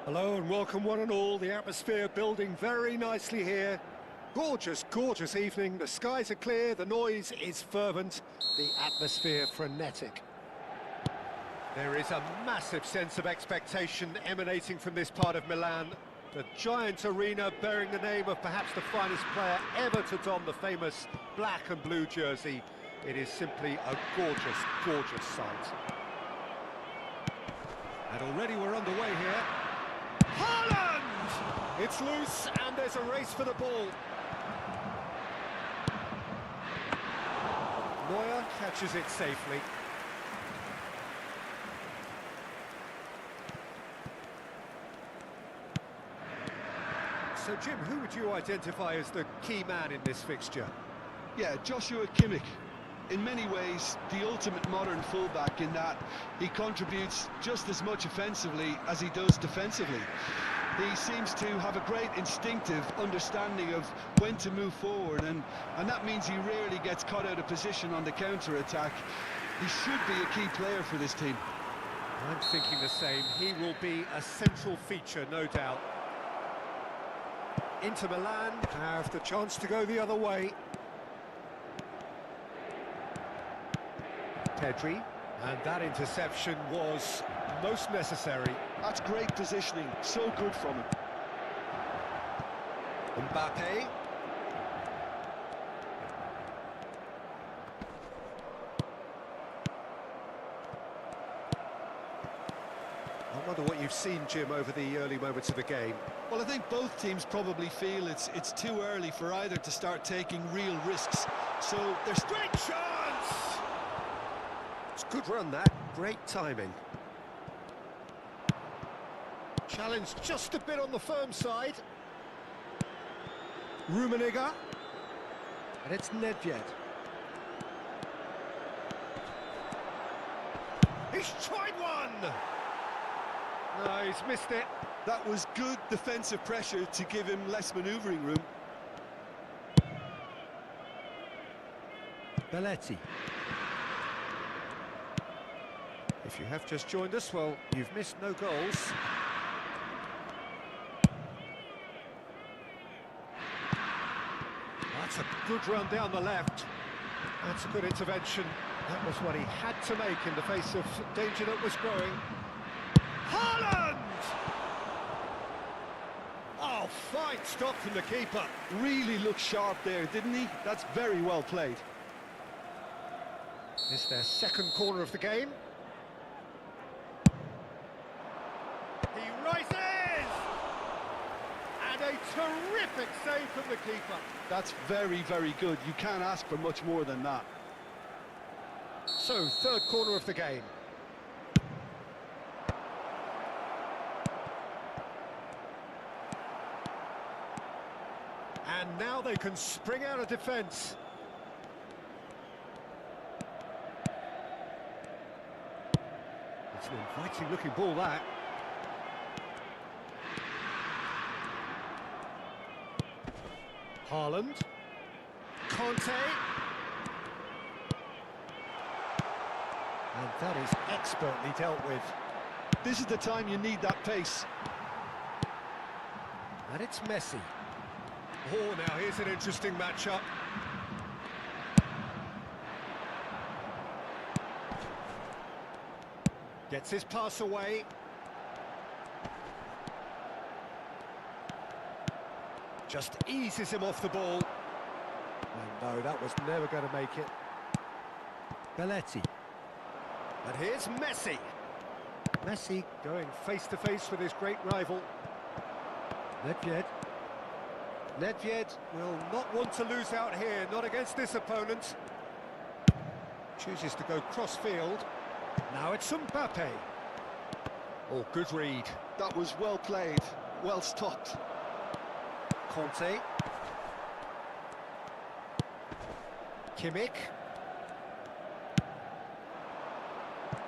Hello and welcome one and all. The atmosphere building very nicely here. Gorgeous, gorgeous evening. The skies are clear, the noise is fervent, the atmosphere frenetic. There is a massive sense of expectation emanating from this part of Milan. The giant arena bearing the name of perhaps the finest player ever to don the famous black and blue jersey. It is simply a gorgeous, gorgeous sight. And already we're underway here. Haaland! It's loose and there's a race for the ball. Neuer catches it safely. So Jim, who would you identify as the key man in this fixture? Yeah, Joshua Kimmich. In many ways, the ultimate modern fullback in that he contributes just as much offensively as he does defensively. He seems to have a great instinctive understanding of when to move forward, and that means he rarely gets caught out of position on the counter-attack. He should be a key player for this team. I'm thinking the same. He will be a central feature, no doubt. Inter Milan have the chance to go the other way. Pedri, and that interception was most necessary. That's great positioning, so good from him. Mbappe. Wonder what you've seen, Jim, over the early moments of the game. Well, I think both teams probably feel it's too early for either to start taking real risks. So there's Great chance! It's a good run, that. Great timing. Challenge just a bit on the firm side. Rummenigge. And it's Nedved. He's tried one! No, he's missed it. That was good defensive pressure to give him less manoeuvring room. Belletti. If you have just joined us, well, you've missed no goals. That's a good run down the left. That's a good intervention. That was what he had to make in the face of danger that was growing. Haaland! Oh, fine stop from the keeper. Really looked sharp there, didn't he? That's very well played. It's their second corner of the game. He rises! And a terrific save from the keeper. That's very, very good. You can't ask for much more than that. So, third corner of the game. And now they can spring out of defence. It's an inviting-looking ball, that. Haaland. Conte. And that is expertly dealt with. This is the time you need that pace. And it's Messi. Oh, now here's an interesting matchup. Gets his pass away. Just eases him off the ball. And no, that was never going to make it. Belletti. And here's Messi. Messi going face-to-face with his great rival. Nedved. Nedved will not want to lose out here, not against this opponent. Chooses to go cross-field. Now it's Mbappe. Oh, good read. That was well played, well stopped. Conte. Kimmich.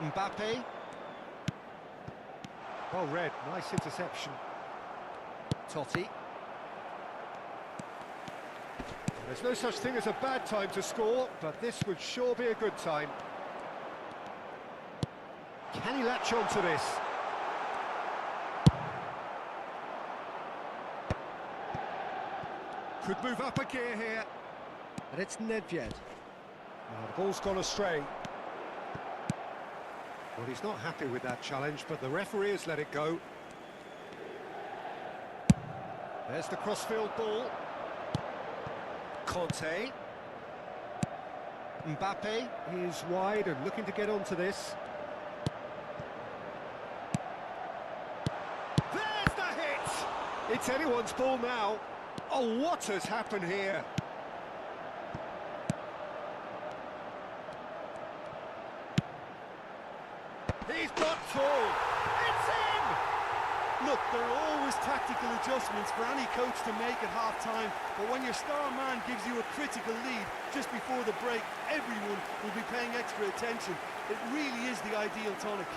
Mbappe. Well read, nice interception. Totti. There's no such thing as a bad time to score, but this would sure be a good time. Can he latch on to this? Could move up a gear here. And it's Nedved. Now the ball's gone astray. Well, he's not happy with that challenge, but the referee has let it go. There's the crossfield ball. Conte. Mbappe is wide and looking to get onto this. There's the hit! It's anyone's ball now. Oh, what has happened here? He's got full. It's in! Look, there are always tactical adjustments for any coach to make at half-time, but when your star man gives you a critical lead just before the break, everyone will be paying extra attention. It really is the ideal tonic.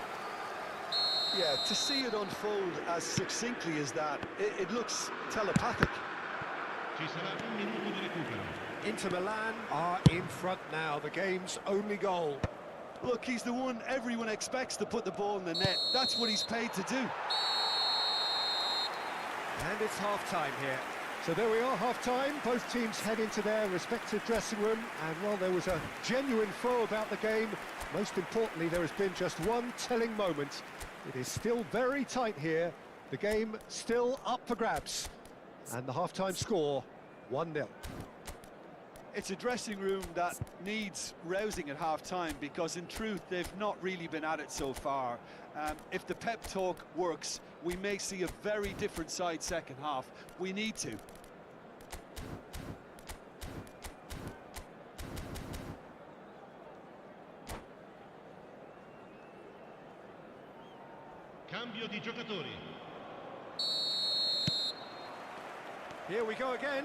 Yeah, to see it unfold as succinctly as that, it looks telepathic. Inter Milan are in front now, the game's only goal. Look, he's the one everyone expects to put the ball in the net. That's what he's paid to do. And it's half-time here. So there we are, half-time. Both teams head into their respective dressing room. And, well, there was a genuine flow about the game. Most importantly, there has been just one telling moment. It is still very tight here. The game still up for grabs. And the half-time score, 1-0. It's a dressing room that needs rousing at half-time because, in truth, they've not really been at it so far. If the pep talk works, we may see a very different side second half. We need to. Cambio di giocatori. Here we go again.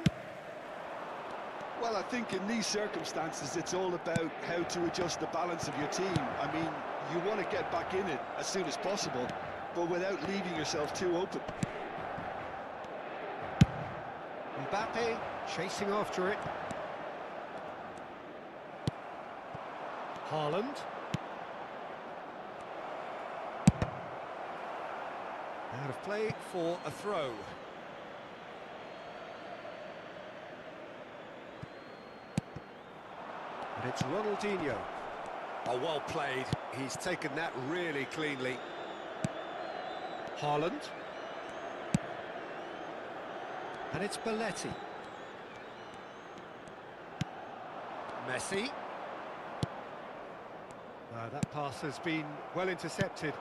Well, I think in these circumstances, it's all about how to adjust the balance of your team. I mean, you want to get back in it as soon as possible, but without leaving yourself too open. Mbappe chasing after it. Haaland. Out of play for a throw. And it's Ronaldinho. Oh, well played. He's taken that really cleanly. Haaland. And it's Belletti. Messi. That pass has been well intercepted.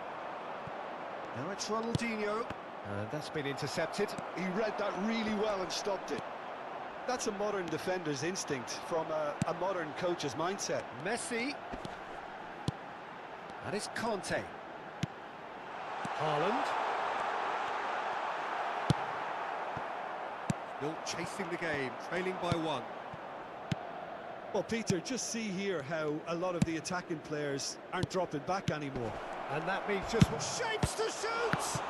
Now it's Ronaldinho. And that's been intercepted. He read that really well and stopped it. That's a modern defender's instinct from a modern coach's mindset. Messi. And it's Conte. Haaland. Still chasing the game, trailing by one. Well, Peter, just see here how a lot of the attacking players aren't dropping back anymore. And that means just shapes to shoot!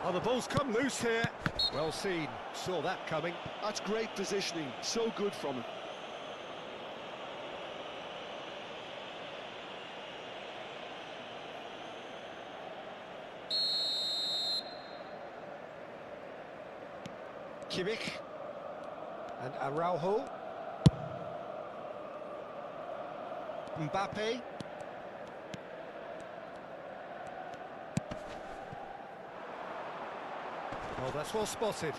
Oh, the ball's come loose here. Well seen, saw that coming. That's great positioning, so good from him. Kimmich. And Araujo. Mbappe. Well, that's well spotted.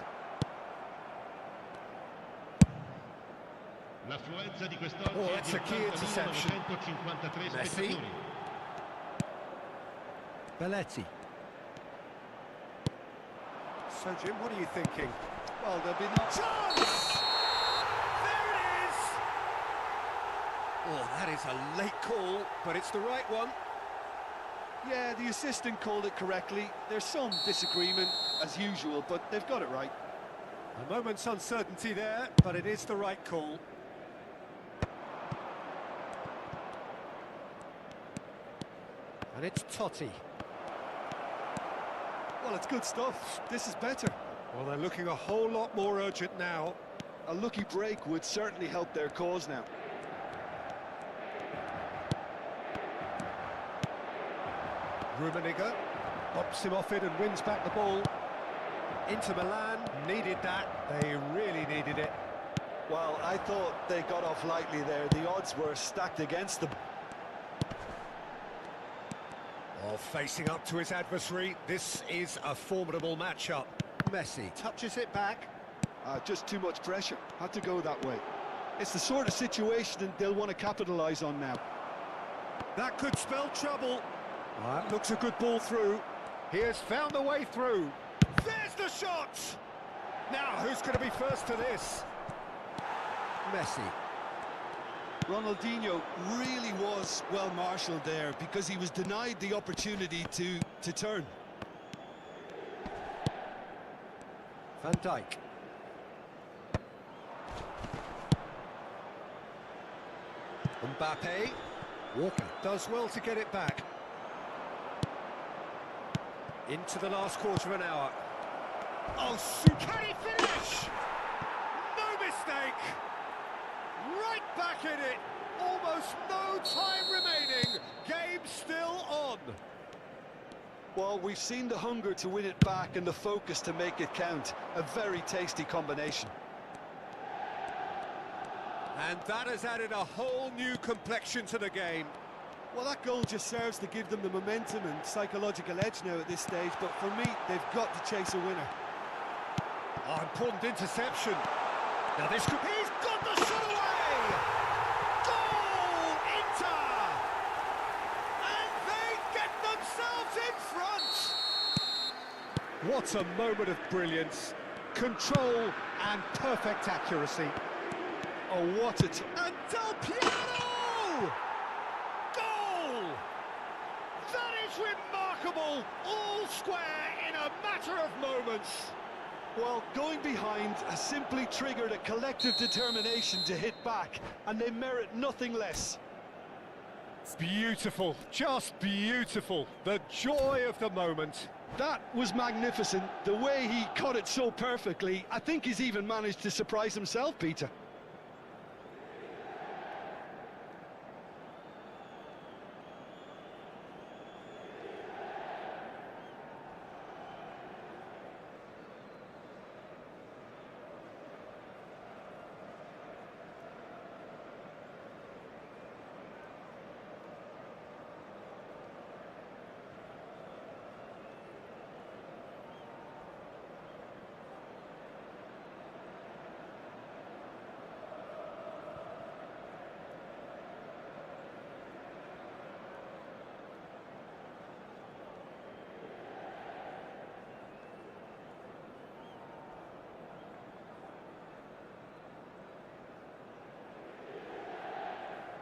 L'affluenza di quest'oggi Oh, è that's di a key interception. 80.953 Messi. spettatori. Belletti. So, Jim, what are you thinking? Well, there'll be no Chance! There it is! Oh, that is a late call, but it's the right one. Yeah, the assistant called it correctly. There's some disagreement, as usual, but they've got it right. A moment's uncertainty there, but it is the right call. And it's Totti. Well, it's good stuff. This is better. Well, they're looking a whole lot more urgent now. A lucky break would certainly help their cause now. Rummenigge bops him off it and wins back the ball. Inter Milan needed that. They really needed it. Well, I thought they got off lightly there. The odds were stacked against them. Oh, facing up to his adversary, this is a formidable matchup. Messi touches it back. Just too much pressure. Had to go that way. It's the sort of situation they'll want to capitalise on now. That could spell trouble. That looks a good ball through. He has found a way through. There's the shot! Now, who's going to be first to this? Messi. Ronaldinho really was well marshalled there because he was denied the opportunity to turn. Van Dijk. Mbappe. Walker does well to get it back. Into the last quarter of an hour. Oh, can he finish? No mistake. Right back in it. Almost no time remaining. Game still on. Well, we've seen the hunger to win it back and the focus to make it count. A very tasty combination. And that has added a whole new complexion to the game. Well, that goal just serves to give them the momentum and psychological edge now at this stage, but for me, they've got to chase a winner. Oh, important interception. Now this could... He's got the shot away! What a moment of brilliance. Control and perfect accuracy. Oh, what a... And Del Piero! Goal! That is remarkable! All square in a matter of moments. Well, going behind has simply triggered a collective determination to hit back, and they merit nothing less. Beautiful, just beautiful. The joy of the moment. That was magnificent. The way he cut it so perfectly, I think he's even managed to surprise himself, Peter.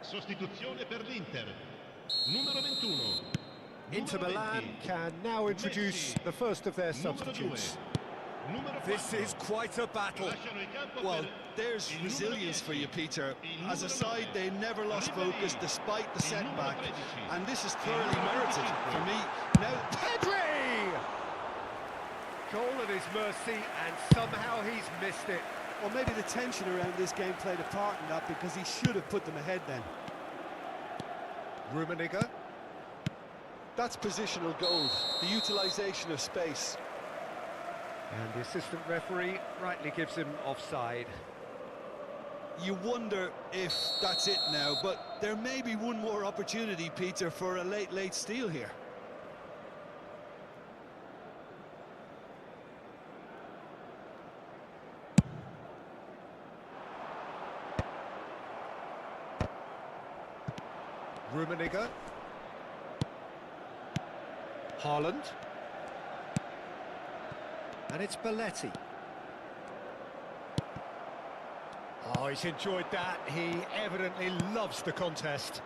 Sostituzione per l'Inter. Numero 21. Inter Milan can now introduce the first of their substitutes. This is quite a battle. Well, there's resilience for you, Peter. As a side, they never lost focus despite the setback, and this is thoroughly merited for me. Now, Pedri! Goal at his mercy, and somehow he's missed it. or maybe the tension around this game played a part in that, because he should have put them ahead then. Rummenigge. That's positional gold, the utilisation of space. And the assistant referee rightly gives him offside. You wonder if that's it now, but there may be one more opportunity, Peter, for a late steal here. Rummenigge. Haaland. And it's Belletti. Oh, he's enjoyed that. He evidently loves the contest.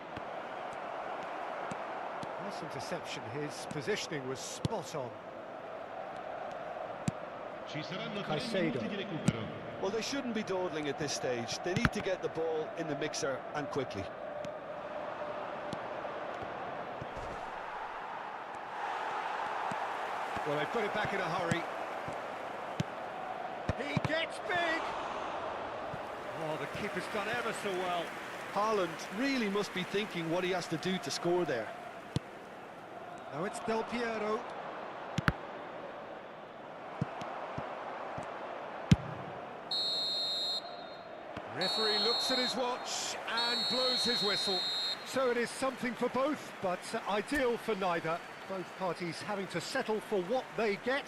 Nice interception. His positioning was spot on. Ci saranno 3 Caicedo. minuti di recupero. Well, they shouldn't be dawdling at this stage. They need to get the ball in the mixer, and quickly. Well, they put it back in a hurry. He gets big! Oh, the keeper's done ever so well. Haaland really must be thinking what he has to do to score there. Now it's Del Piero. Referee looks at his watch and blows his whistle. So it is something for both, but ideal for neither. Both parties having to settle for what they get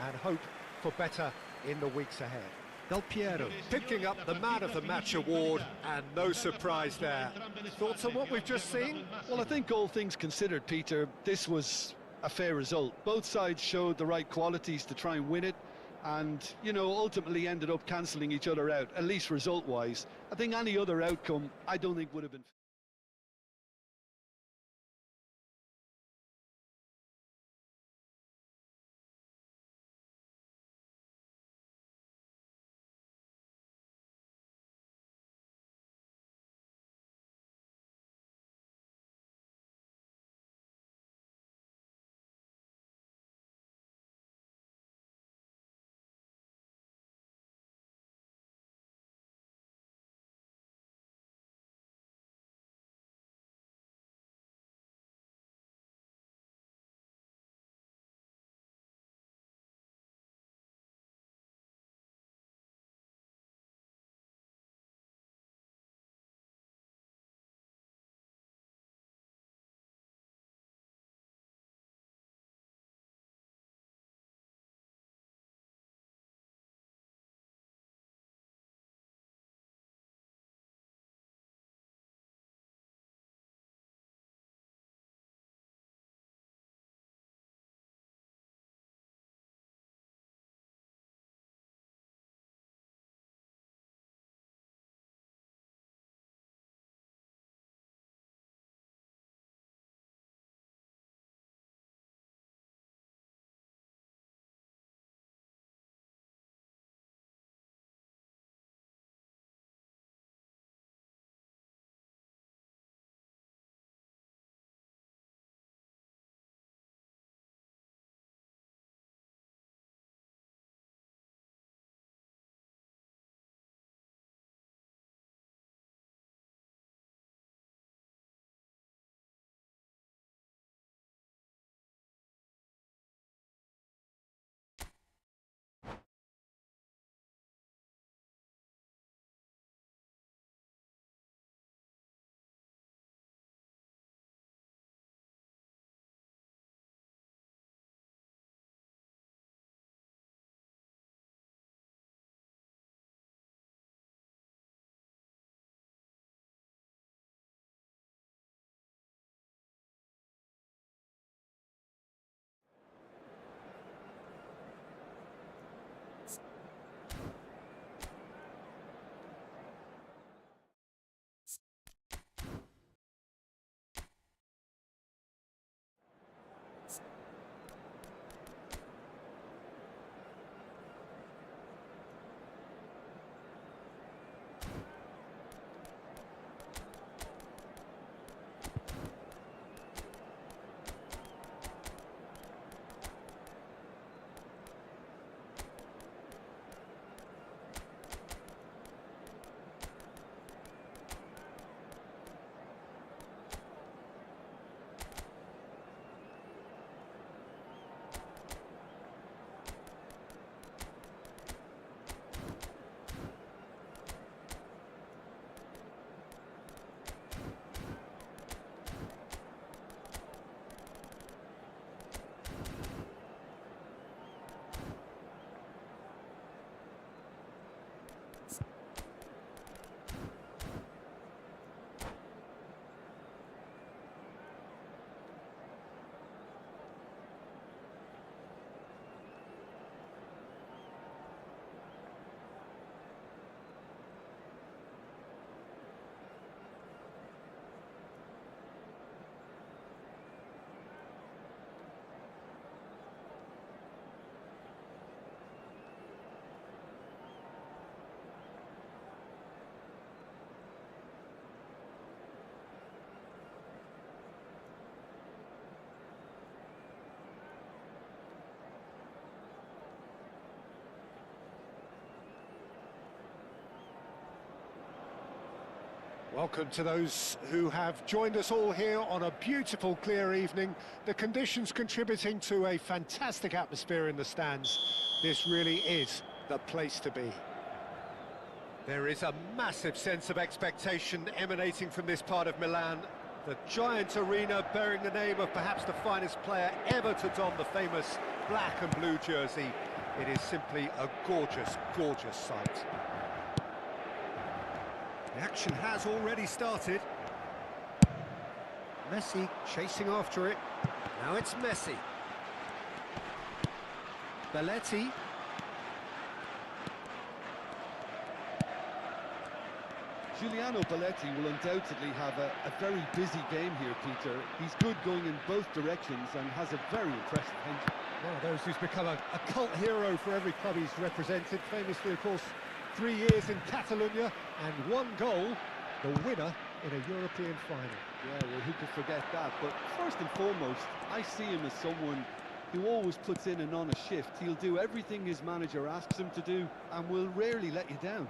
and hope for better in the weeks ahead. Del Piero picking up the Man of the Match award, and no surprise there. Thoughts on what we've just seen? Well, I think all things considered, Peter, this was a fair result. Both sides showed the right qualities to try and win it, and, you know, ultimately ended up cancelling each other out, at least result-wise. I think any other outcome, I don't think would have been... Welcome to those who have joined us all here on a beautiful, clear evening. The conditions contributing to a fantastic atmosphere in the stands. This really is the place to be. There is a massive sense of expectation emanating from this part of Milan. The giant arena bearing the name of perhaps the finest player ever to don the famous black and blue jersey. It is simply a gorgeous, gorgeous sight. The action has already started. Messi chasing after it. Now it's Messi. Belletti. Giuliano Belletti will undoubtedly have a very busy game here, Peter. He's good going in both directions and has a very impressive engine. One of those who's become a cult hero for every club he's represented. Famously, of course, 3 years in Catalonia and 1 goal, the winner in a European final. Yeah, well, who could forget that? But first and foremost, I see him as someone who always puts in an honest shift. He'll do everything his manager asks him to do and will rarely let you down.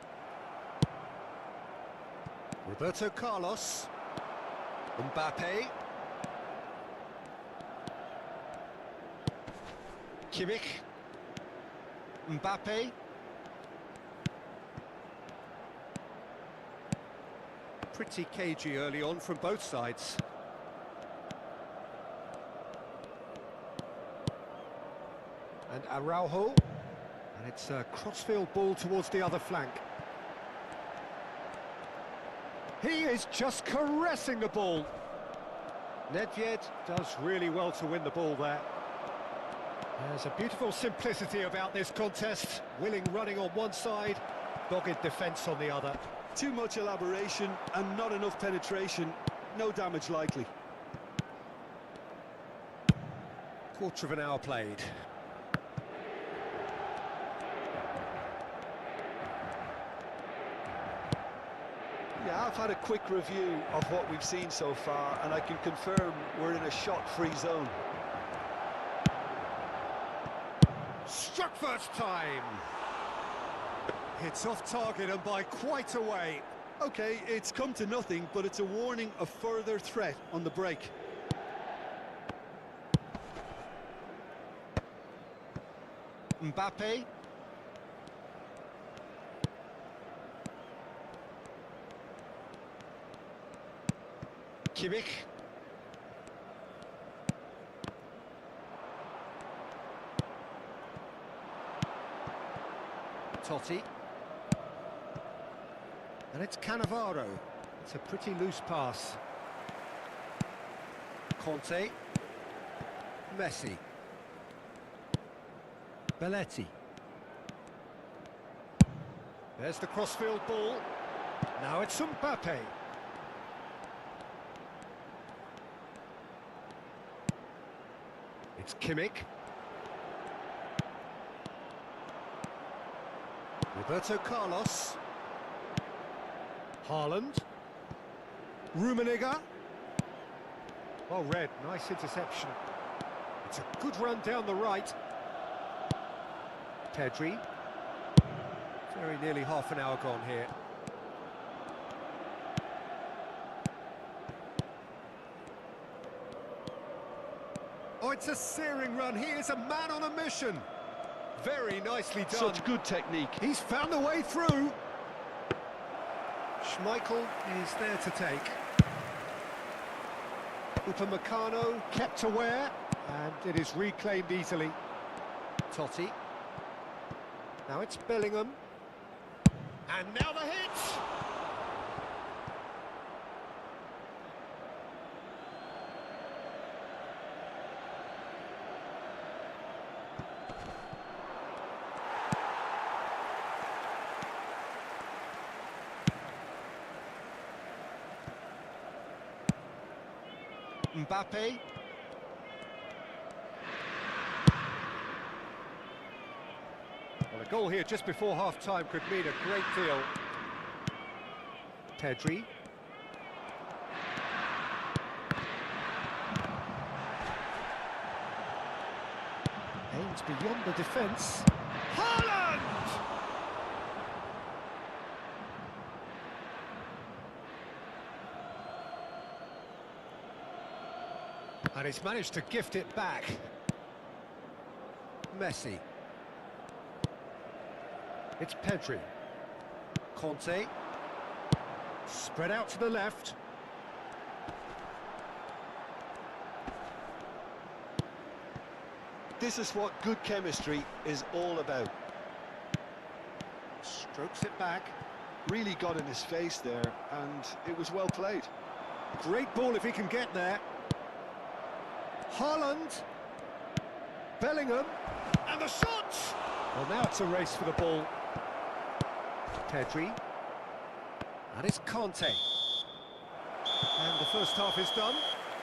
Roberto Carlos. Mbappe. Kimmich. Mbappe. Pretty cagey early on from both sides. And Araujo. And it's a crossfield ball towards the other flank. He is just caressing the ball. Nedved does really well to win the ball there. There's a beautiful simplicity about this contest. Willing running on one side, dogged defence on the other. Too much elaboration and not enough penetration. No damage likely. Quarter of an hour played. Yeah, I've had a quick review of what we've seen so far, and I can confirm we're in a shot-free zone. Struck first time. It's off target and by quite a way. Okay, it's come to nothing, but it's a warning of further threat on the break. Mbappe. Kimmich. Totti. And it's Cannavaro. It's a pretty loose pass. Conte. Messi. Belletti. There's the crossfield ball. Now it's Mbappe. It's Kimmich. Roberto Carlos. Haaland. Rummenigge. Well read, nice interception. It's a good run down the right. Pedri. Very nearly half an hour gone here. Oh, it's a searing run. He is a man on a mission. Very nicely done. Such good technique. He's found a way through. Schmeichel is there to take. Upamecano kept aware, and it is reclaimed easily. Totti. Now it's Bellingham. And now the hit! Mbappe. Well, a goal here just before half-time could mean a great deal. Pedri. Aims beyond the defence. Haaland! And he's managed to gift it back. Messi. It's Pedri. Conte. Spread out to the left. This is what good chemistry is all about. Strokes it back. Really got in his face there, and it was well played. Great ball if he can get there. Haaland. Bellingham. And the shot! Well, now it's a race for the ball. Pedri. And it's Conte. And the first half is done.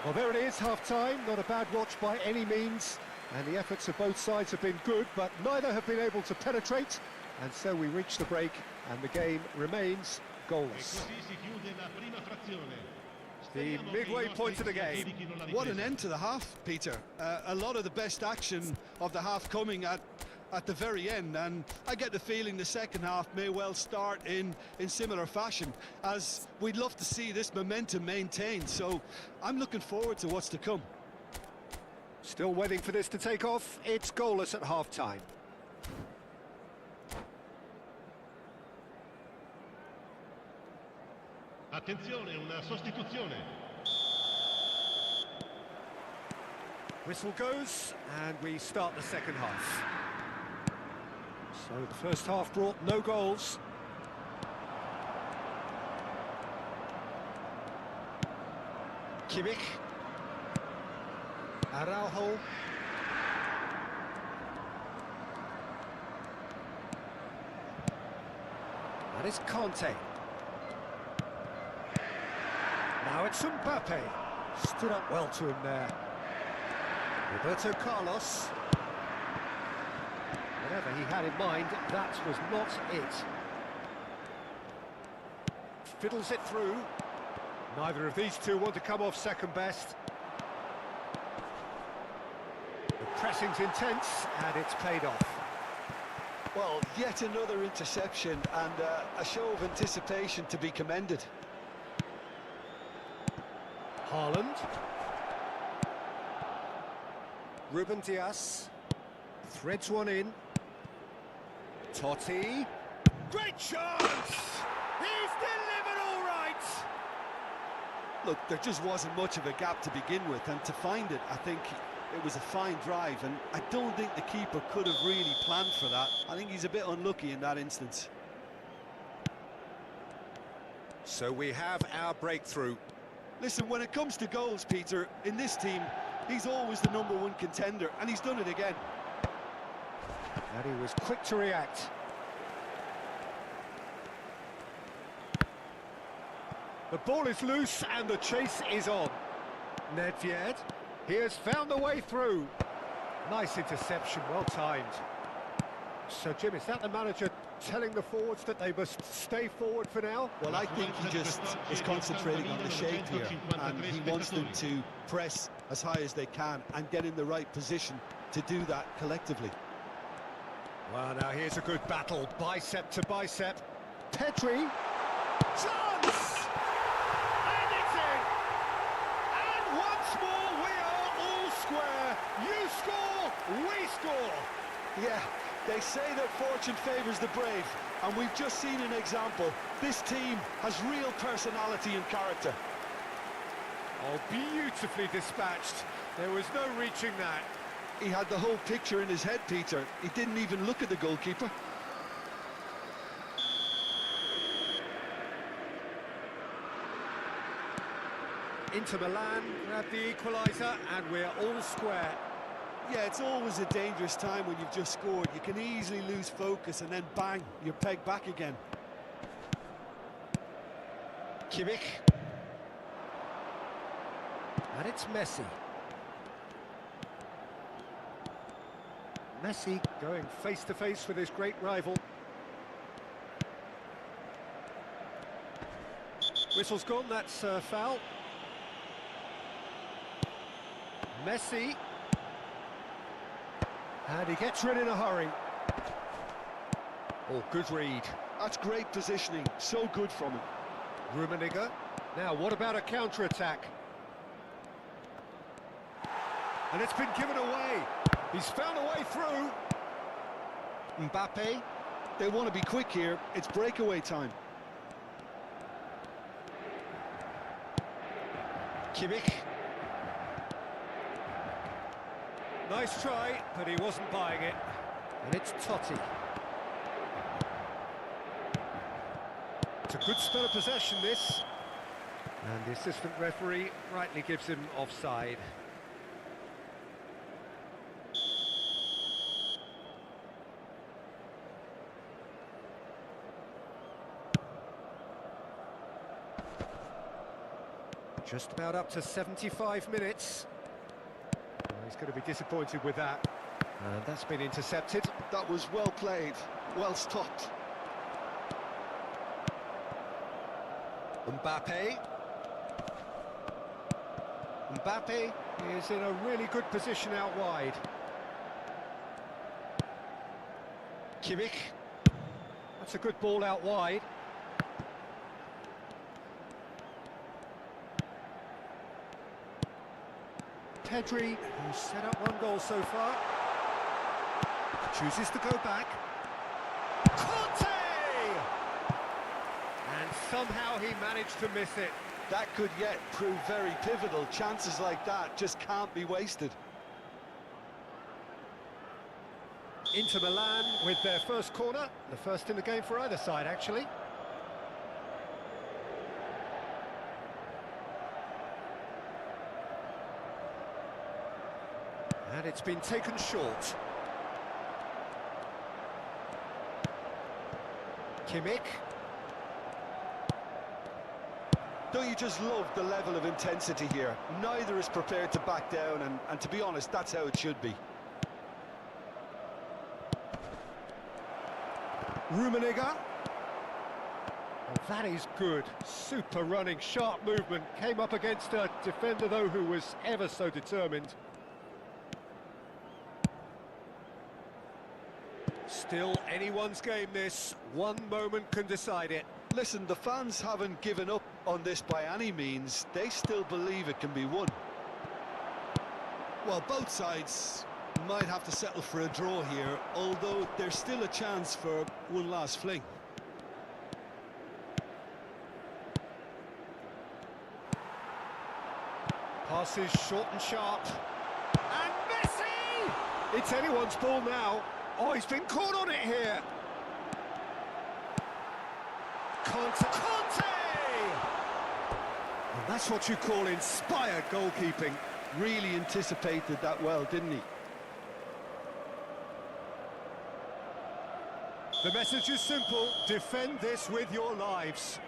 Well, there it is, half-time. Not a bad watch by any means. And the efforts of both sides have been good, but neither have been able to penetrate. And so we reach the break, and the game remains goalless. The midway point of the game. What an end to the half, Peter. A lot of the best action of the half coming at the very end, and I get the feeling the second half may well start in similar fashion, as we'd love to see this momentum maintained. So I'm looking forward to what's to come. Still waiting for this to take off. It's goalless at half-time. Attenzione, una sostituzione. Whistle goes, and we start the second half. So the first half brought no goals. Kimmich. Araujo. That is Conte. Now it's Mbappe. Stood up well to him there. Roberto Carlos. Whatever he had in mind, that was not it. Fiddles it through. Neither of these two want to come off second best. The pressing's intense, and it's paid off. Well, yet another interception, and a show of anticipation to be commended. Haaland. Ruben Dias. Threads one in. Totti. Great chance! He's delivered all right! Look, there just wasn't much of a gap to begin with, and to find it, I think it was a fine drive, and I don't think the keeper could have really planned for that. I think he's a bit unlucky in that instance. So we have our breakthrough. Listen, when it comes to goals, Peter, in this team, he's always the #1 contender, and he's done it again. And he was quick to react. The ball is loose and the chase is on. Nedved, he has found the way through. Nice interception, well timed. So, Jim, is that the manager telling the forwards that they must stay forward for now? Well, I think he just is concentrating on the shape here, and he wants them to press as high as they can and get in the right position to do that collectively. Well, now here's a good battle, bicep to bicep. Pedri, chance! And it's in! And once more we are all square. You score, we score! Yeah, they say that fortune favours the brave, and we've just seen an example. This team has real personality and character. Oh, beautifully dispatched. There was no reaching that. He had the whole picture in his head, Peter. He didn't even look at the goalkeeper. Inter Milan grab the equaliser, and we're all square. Yeah, it's always a dangerous time when you've just scored. You can easily lose focus, and then bang, you're pegged back again. Kimmich. And it's Messi. Messi going face-to-face with his great rival. Whistle's gone, that's foul. Messi. And he gets rid in a hurry. Oh, good read. That's great positioning, so good from him. Rummenigge. Now, what about a counter-attack? And it's been given away. He's found a way through. Mbappe, they want to be quick here. It's breakaway time. Kimmich. Nice try, but he wasn't buying it. And it's Totti. It's a good spell of possession, this. And the assistant referee rightly gives him offside. Just about up to 75 minutes. He's going to be disappointed with that. And that's been intercepted. That was well played, well stopped. Mbappe. Mbappe is in a really good position out wide. Kimmich. That's a good ball out wide. Pedri, who's set up one goal so far, chooses to go back. Conte! And somehow he managed to miss it. That could yet prove very pivotal. Chances like that just can't be wasted. Inter Milan with their first corner, the first in the game for either side, actually. And it's been taken short. Kimmich. Don't you just love the level of intensity here? Neither is prepared to back down, and to be honest, that's how it should be. Rummenigge. Oh, that is good. Super running, sharp movement. Came up against a defender, though, who was ever so determined. Still anyone's game, this. One moment can decide it. Listen, the fans haven't given up on this by any means. They still believe it can be won. Well, both sides might have to settle for a draw here, although there's still a chance for one last fling. Passes short and sharp. And Messi! It's anyone's ball now. Oh, he's been caught on it here. Conte! And that's what you call inspired goalkeeping. Really anticipated that well, didn't he? The message is simple: defend this with your lives.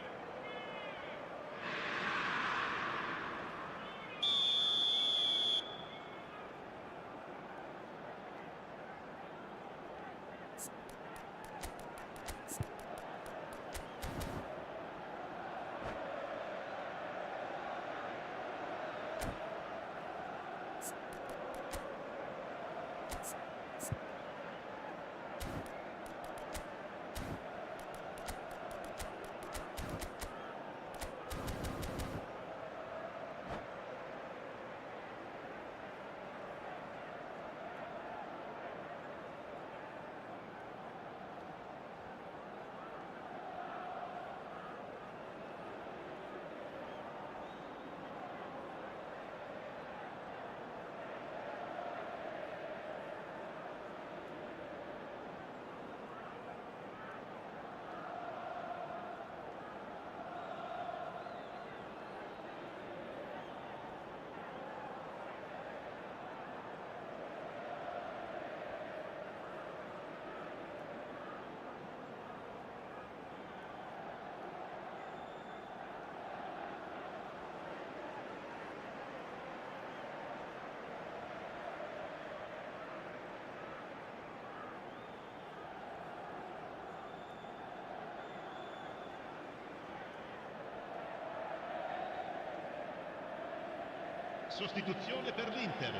Sostituzione per l'Inter.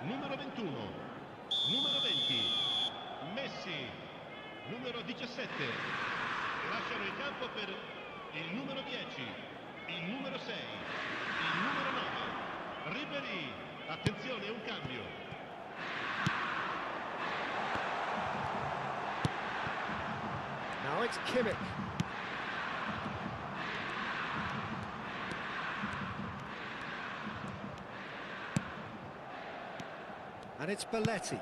Numero 21. Numero 20. Messi. Numero 17. Lasciano il campo per il numero 10. Il numero 6. Il numero 9. Ribéry. Attenzione, un cambio. Now it's Kimmich. And it's Belletti.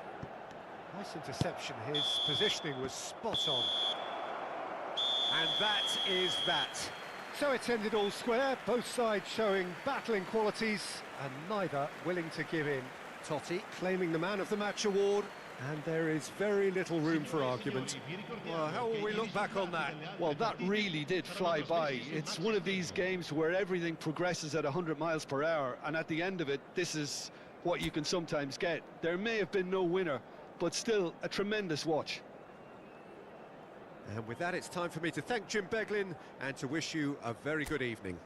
Nice interception, his positioning was spot on. And that is that. So it's ended all square, both sides showing battling qualities and neither willing to give in. Totti claiming the Man of the Match award, and there is very little room for argument. Well, how will we look back on that? Well, that really did fly by. It's one of these games where everything progresses at 100 miles per hour, and at the end of it, this is what you can sometimes get. There may have been no winner, but still a tremendous watch. And with that, it's time for me to thank Jim Beglin and to wish you a very good evening.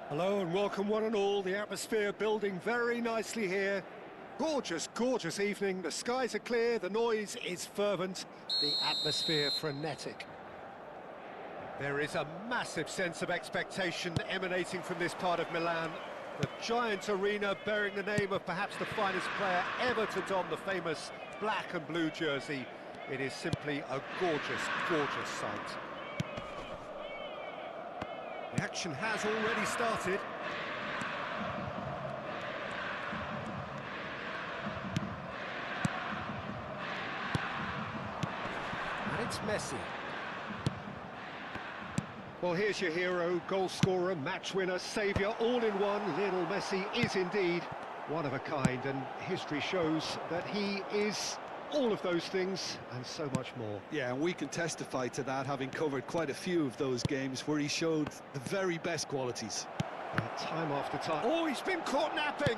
Hello and welcome one and all, the atmosphere building very nicely here. Gorgeous, gorgeous evening, the skies are clear, the noise is fervent, the atmosphere frenetic. There is a massive sense of expectation emanating from this part of Milan. The giant arena bearing the name of perhaps the finest player ever to don the famous black and blue jersey. It is simply a gorgeous, gorgeous sight. The action has already started. And it's Messi. Well, here's your hero, goal scorer, match winner, saviour, all in one. Lionel Messi is indeed one of a kind, and history shows that he is all of those things and so much more. Yeah, and we can testify to that, having covered quite a few of those games where he showed the very best qualities. Time after time. Oh, he's been caught napping!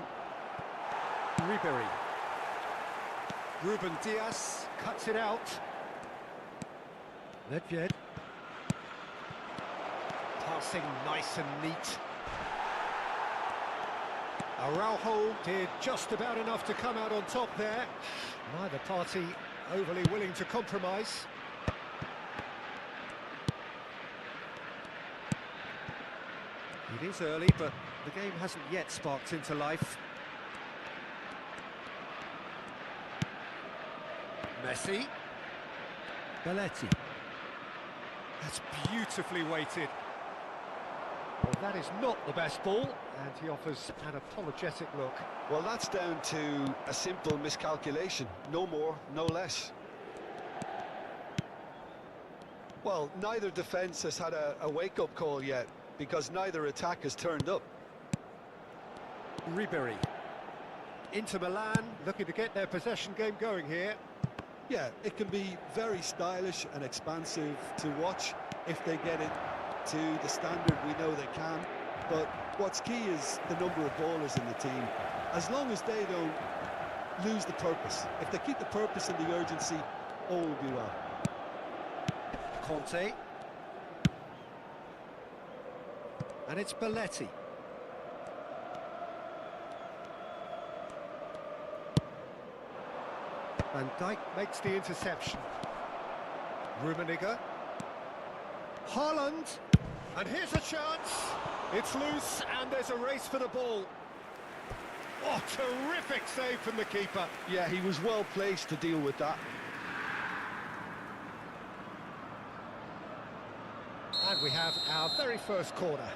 Ribery. Ruben Diaz cuts it out. Nedved. Passing nice and neat. Araujo did just about enough to come out on top there. Neither party overly willing to compromise. It is early, but the game hasn't yet sparked into life. Messi. Belletti. That's beautifully weighted. Well, that is not the best ball, and he offers an apologetic look. Well, that's down to a simple miscalculation, no more, no less. Well, neither defence has had a wake-up call yet, because neither attack has turned up. Ribery. Inter Milan looking to get their possession game going here. Yeah, it can be very stylish and expansive to watch if they get it to the standard we know they can, but what's key is the number of ballers in the team. As long as they don't lose the purpose, if they keep the purpose and the urgency, all will be well. Conte. And it's Belletti. Van Dijk makes the interception. Rummenigge. Haaland. And here's a chance. It's loose and there's a race for the ball. Oh, terrific save from the keeper. Yeah, he was well placed to deal with that. And we have our very first corner.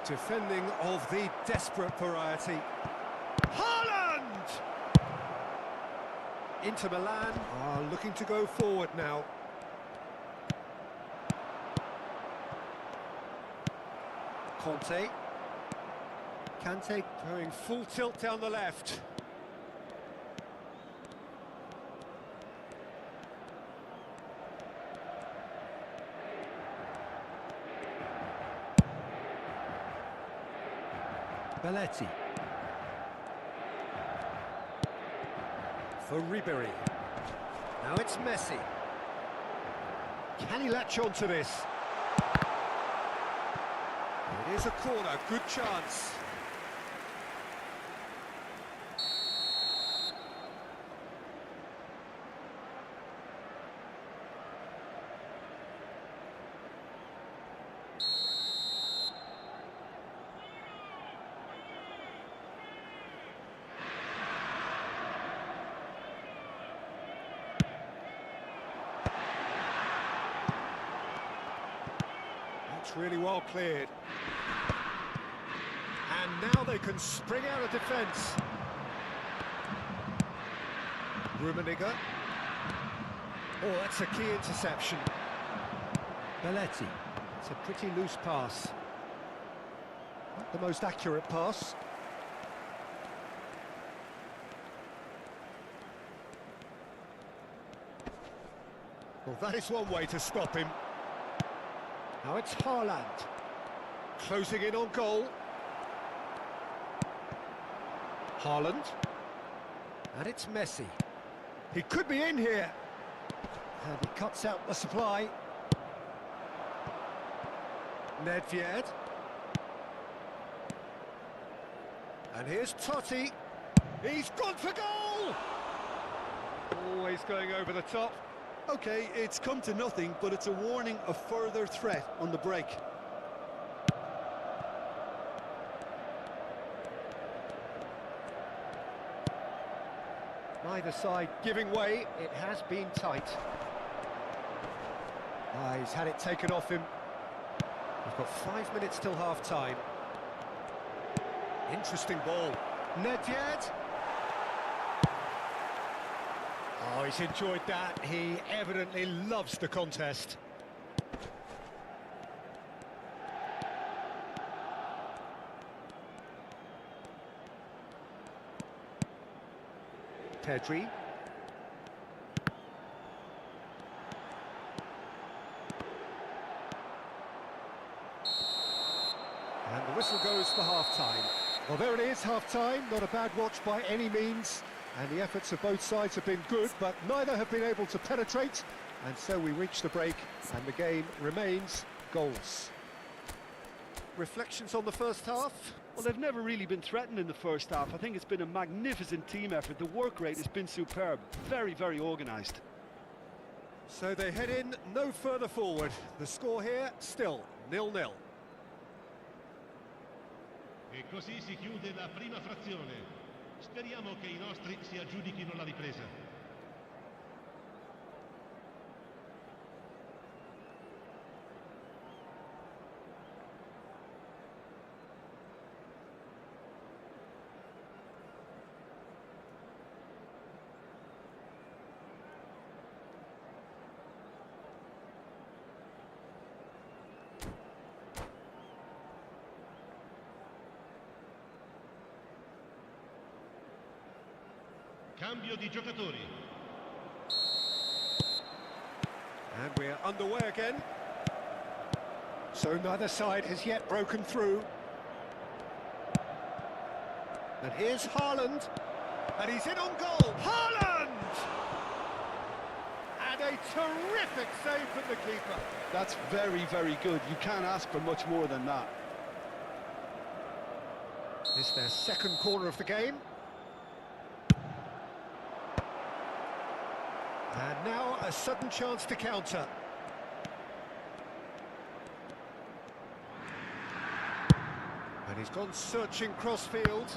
Defending of the desperate variety. Haaland! Inter Milan are looking to go forward now. Conte. Kante going full tilt down the left. Belletti. For Ribery. Now it's Messi. Can he latch on to this? It is a corner, good chance. Really well cleared. And now they can spring out of defence. Rummenigge. Oh, that's a key interception. Belletti. It's a pretty loose pass. Not the most accurate pass. Well, that is one way to stop him. Now it's Haaland, closing in on goal. Haaland, And it's Messi. He could be in here. And he cuts out the supply. Nedved. And here's Totti. He's gone for goal! Always going over the top. Okay, it's come to nothing, but it's a warning of further threat on the break. Neither side giving way. It has been tight. He's had it taken off him. We've got 5 minutes till half-time. Interesting ball. Nedved. Oh, he's enjoyed that. He evidently loves the contest. Pedri. And the whistle goes for half-time. Well, there it is, half-time. Not a bad watch by any means. And the efforts of both sides have been good, but neither have been able to penetrate. And so we reach the break, and the game remains goals. Reflections on the first half? Well, they've never really been threatened in the first half. I think it's been a magnificent team effort. The work rate has been superb. Very, very organised. So they head in no further forward. The score here, still 0-0. E così si chiude la prima frazione. Speriamo che i nostri si aggiudichino la ripresa. Cambio di giocatori. And we're underway again. So neither side has yet broken through. And here's Haaland. And he's in on goal. Haaland! And a terrific save from the keeper. That's very, very good. You can't ask for much more than that. It's their second corner of the game. And now a sudden chance to counter. And he's gone searching crossfield.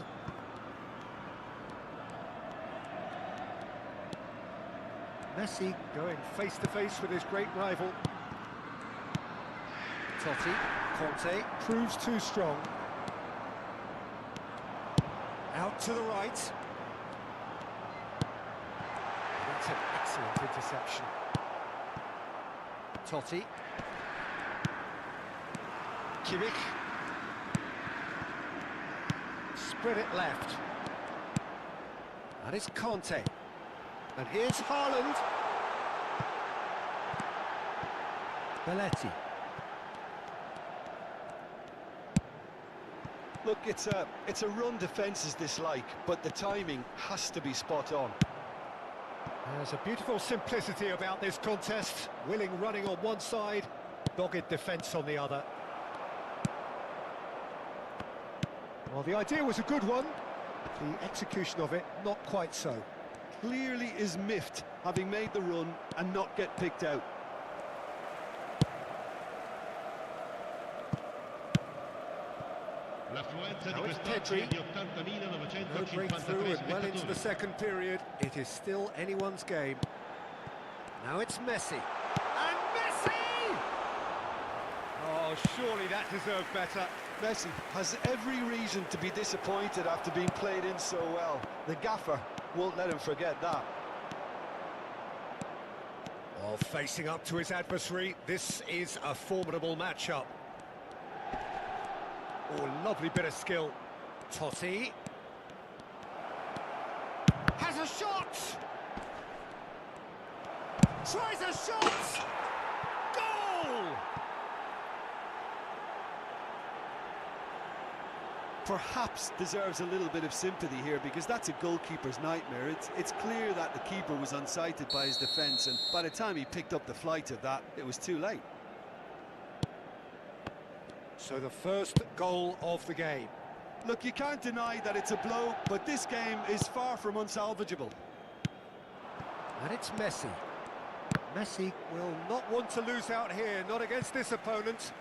Messi going face-to-face with his great rival. Totti, Conte, proves too strong. Out to the right. That's an excellent interception. Totti. Kimmich. Spread it left. And it's Conte. And here's Haaland. Belletti. Look, it's a run defence is dislike, but the timing has to be spot on. There's a beautiful simplicity about this contest. Willing running on one side, dogged defence on the other. Well, the idea was a good one. The execution of it, not quite so. Clearly is miffed, having made the run and not get picked out. Now it's Pedri. No breakthrough and well into the second period. It is still anyone's game. Now it's Messi. And Messi! Oh, surely that deserved better. Messi has every reason to be disappointed after being played in so well. The gaffer won't let him forget that. Well, facing up to his adversary, this is a formidable matchup. Oh, lovely bit of skill. Totti. Has a shot! Tries a shot! Goal! perhaps deserves a little bit of sympathy here, because that's a goalkeeper's nightmare. It's clear that the keeper was unsighted by his defence, and by the time he picked up the flight of that, it was too late. So the first goal of the game. Look, you can't deny that it's a blow, but this game is far from unsalvageable. And it's Messi. Messi will not want to lose out here, not against this opponent.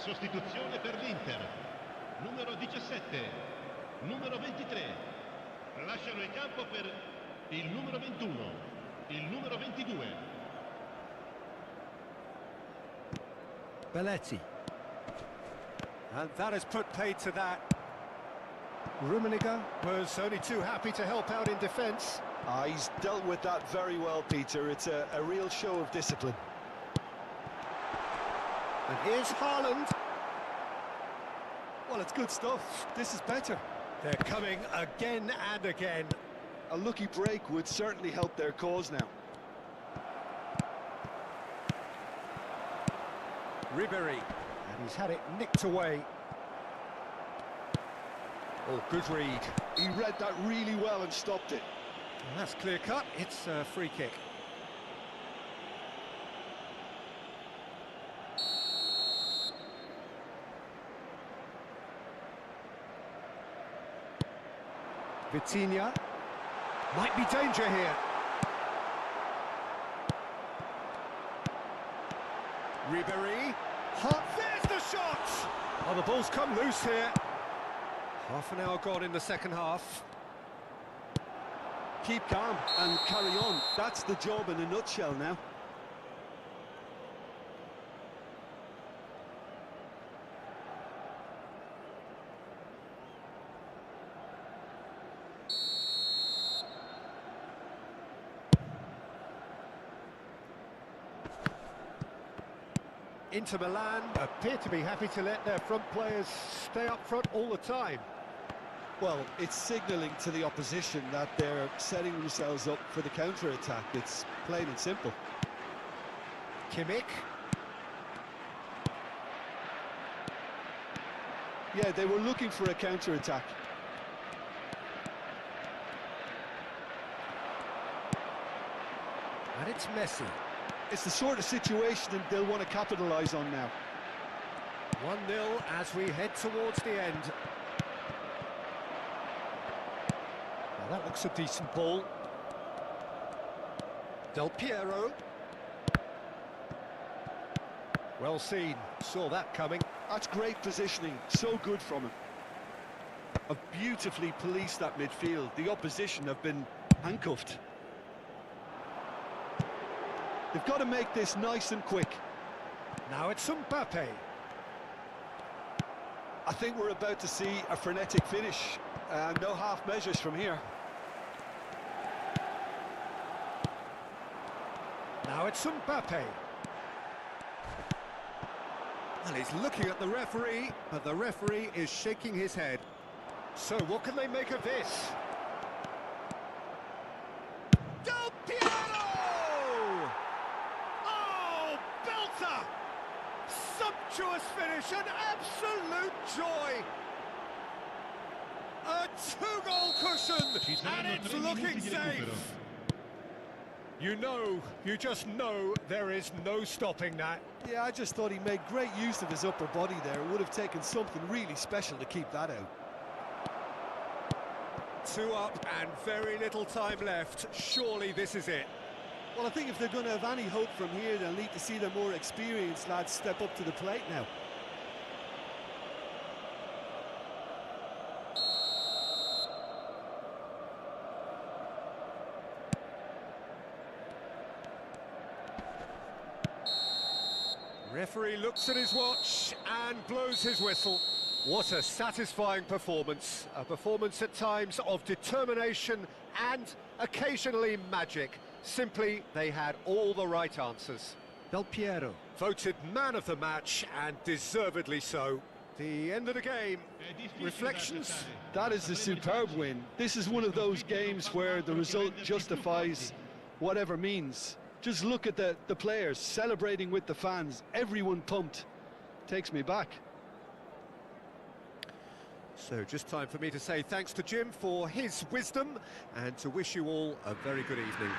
Sostituzione per l'Inter. Numero 17, numero 23. Lasciano il campo per il numero 21, il numero 22. Belletti. And that has put paid to that. Rummenigge was only too happy to help out in defence. He's dealt with that very well, Peter. It's a real show of discipline. And here's Haaland. Well, it's good stuff. This is better. They're coming again and again. A lucky break would certainly help their cause now. Ribéry. And he's had it nicked away. Oh, good read. He read that really well and stopped it. And that's clear cut. It's a free kick. Vitinha. Might be danger here. Ribéry. There's the shot! Oh, the ball's come loose here. Half an hour gone in the second half. Keep calm and carry on. That's the job in a nutshell now. Inter Milan appear to be happy to let their front players stay up front all the time. Well, it's signalling to the opposition that they're setting themselves up for the counter-attack. It's plain and simple. Kimmich. Yeah, they were looking for a counter-attack. And it's Messi. It's the sort of situation that they'll want to capitalise on now. 1-0 as we head towards the end. Now that looks a decent ball. Del Piero. Well seen, saw that coming. That's great positioning, so good from him. Have beautifully policed that midfield. The opposition have been handcuffed. They've got to make this nice and quick. Now it's Mbappe. I think we're about to see a frenetic finish. No half measures from here. Now it's Mbappe. Well, he's looking at the referee, but the referee is shaking his head. So what can they make of this? Del Piero! Oh, belter! Sumptuous finish, an absolute joy! A two-goal cushion, and it's looking safe! You just know there is no stopping that. Yeah, I just thought he made great use of his upper body there. It would have taken something really special to keep that out. 2 up and very little time left. Surely this is it. Well, I think if they're going to have any hope from here, they'll need to see their more experienced lads step up to the plate now. Referee looks at his watch and blows his whistle. What a satisfying performance. A performance at times of determination and occasionally magic. Simply, they had all the right answers. Del Piero voted man of the match, and deservedly so. The end of the game. Reflections? That is a superb win. This is one of those games where the result justifies whatever means. Just look at the players celebrating with the fans. Everyone pumped. Takes me back. So just time for me to say thanks to Jim for his wisdom and to wish you all a very good evening.